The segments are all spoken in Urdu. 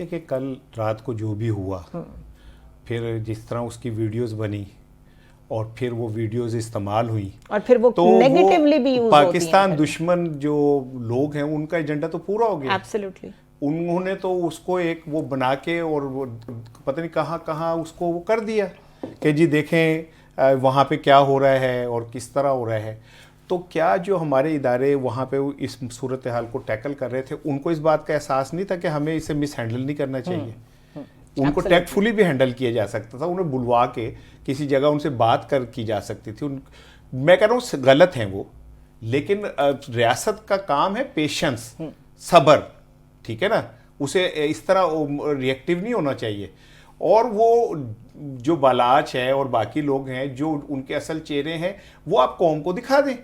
دیکھیں کل رات کو جو بھی ہوا پھر جس طرح اس کی ویڈیوز بنی اور پھر وہ ویڈیوز استعمال ہوئی اور پھر وہ نیگیٹیولی بھی یوز ہوتی ہیں. پاکستان دشمن جو لوگ ہیں ان کا ایجنڈا تو پورا ہو گیا. ایبسلیوٹلی. انہوں نے تو اس کو ایک وہ بنا کے اور وہ پتہ نہیں کہاں کہاں اس کو وہ کر دیا کہ جی دیکھیں وہاں پہ کیا ہو رہا ہے اور کس طرح ہو رہا ہے. تو کیا جو ہمارے ادارے وہاں پہ اس صورتحال کو ٹیکل کر رہے تھے ان کو اس بات کا احساس نہیں تھا کہ ہمیں اسے مس ہینڈل نہیں کرنا چاہیے؟ ان کو ٹیکٹ فلی بھی ہینڈل کیا جا سکتا تھا, انہیں بلوا کے کسی جگہ ان سے بات کی جا سکتی تھی. میں کہہ رہا ہوں غلط ہیں وہ, لیکن ریاست کا کام ہے پیشنس, صبر, ٹھیک ہے نا, اسے اس طرح ری ایکٹیو نہیں ہونا چاہیے. اور وہ جو بالاچ ہے اور باقی لوگ ہیں جو ان کے اصل چہرے ہیں وہ آپ قوم کو دکھا دیں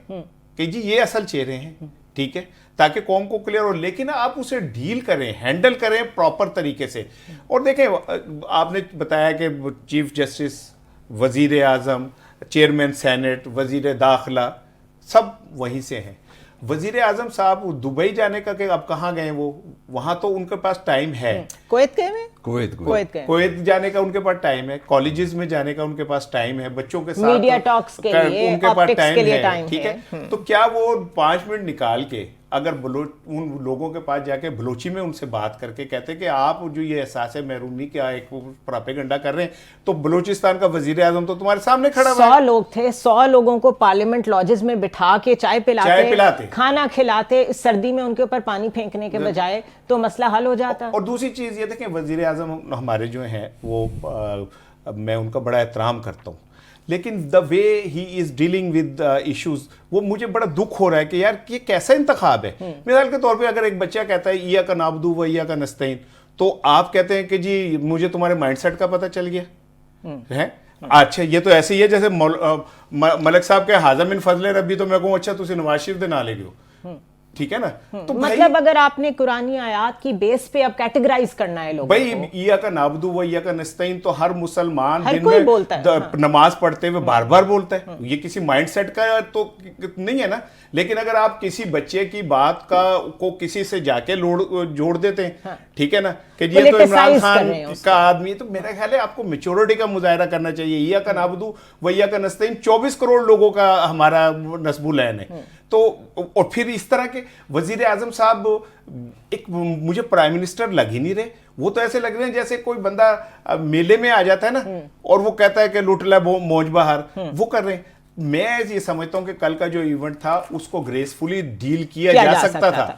کہ جی یہ اصل چہرے ہیں, ٹھیک ہے, تاکہ قوم کو کلیئر ہو. لیکن آپ اسے ڈیل کریں, ہینڈل کریں پراپر طریقے سے. اور دیکھیں آپ نے بتایا کہ چیف جسٹس, وزیر اعظم, چیئرمین سینٹ, وزیر داخلہ سب وہیں سے ہیں. وزیر اعظم صاحب دبئی جانے کا کہ اب کہاں گئے وہ, وہاں تو ان کے پاس ٹائم ہے. کویت گئے ہیں, کویت جانے کا ان کے پاس ٹائم ہے, کالجز میں جانے کا ان کے پاس ٹائم ہے, بچوں کے ساتھ میڈیا ٹاکس کے لیے ان کے پاس ٹائم ہے, ٹھیک ہے. تو کیا وہ 5 منٹ نکال کے اگر ان لوگوں کے پاس جا کے بلوچی میں ان سے بات کر کے کہتے کہ آپ جو یہ احساس محرومی کا ایک پراپیگنڈا کر رہے ہیں, تو بلوچستان کا وزیر اعظم تو تمہارے سامنے کھڑا ہوا ہے. 100 لوگ تھے, 100 لوگوں کو پارلیمنٹ لاجز میں بٹھا کے چائے پلاتے, کھانا کھلاتے, اس سردی میں ان کے اوپر پانی پھینکنے کے بجائے, تو مسئلہ حل ہو جاتا. اور دوسری چیز یہ دیکھیں, وزیر اعظم ہمارے جو ہیں وہ میں ان کا بڑا احترام کرتا ہوں, لیکن دا وے ہی از ڈیلنگ ود ایشوز, وہ مجھے بڑا دکھ ہو رہا ہے کہ یار یہ کیسا انتخاب ہے. مثال کے طور پہ اگر ایک بچہ کہتا ہے ایاک نعبد و ایاک نستعین, تو آپ کہتے ہیں کہ جی مجھے تمہارے مائنڈ سیٹ کا پتہ چل گیا ہے. اچھا یہ تو ایسے ہی ہے جیسے ملک صاحب کے حاضر من فضل ربی, تو میں کہوں اچھا تسی نواز شریف دے نہ لے گئے, ٹھیک ہے نا. تو مطلب اگر آپ نے قرآنی آیات کی بیس پہ اب کیٹیگرائز کرنا ہے لوگوں بھائی, ایاک نعبد و ایاک نستعین تو ہر مسلمان ہر دن کوئی میں بولتا ہے, نماز پڑھتے ہوئے بار بار بولتا ہے. یہ کسی مائنڈ سیٹ کا تو نہیں ہے نا. لیکن اگر آپ کسی بچے کی بات کو کسی سے جا کے جوڑ دیتے ہیں, ٹھیک ہے نا, کہ یہ تو عمران خان کا آدمی, تو میرا خیال ہے آپ کو میچورٹی کا مظاہرہ کرنا چاہیے. ایاک نعبد و ایاک نستعین 24 کروڑ لوگوں کا ہمارا نصب العین ہے. تو اور پھر اس طرح کے وزیر اعظم صاحب ایک مجھے پرائم منسٹر لگ ہی نہیں رہے. وہ تو ایسے لگ رہے ہیں جیسے کوئی بندہ میلے میں آ جاتا ہے نا اور وہ کہتا ہے کہ لوٹ لے موج بہار, وہ کر رہے ہیں. میں یہ سمجھتا ہوں کہ کل کا جو ایونٹ تھا اس کو گریسفلی ڈیل کیا جا سکتا تھا.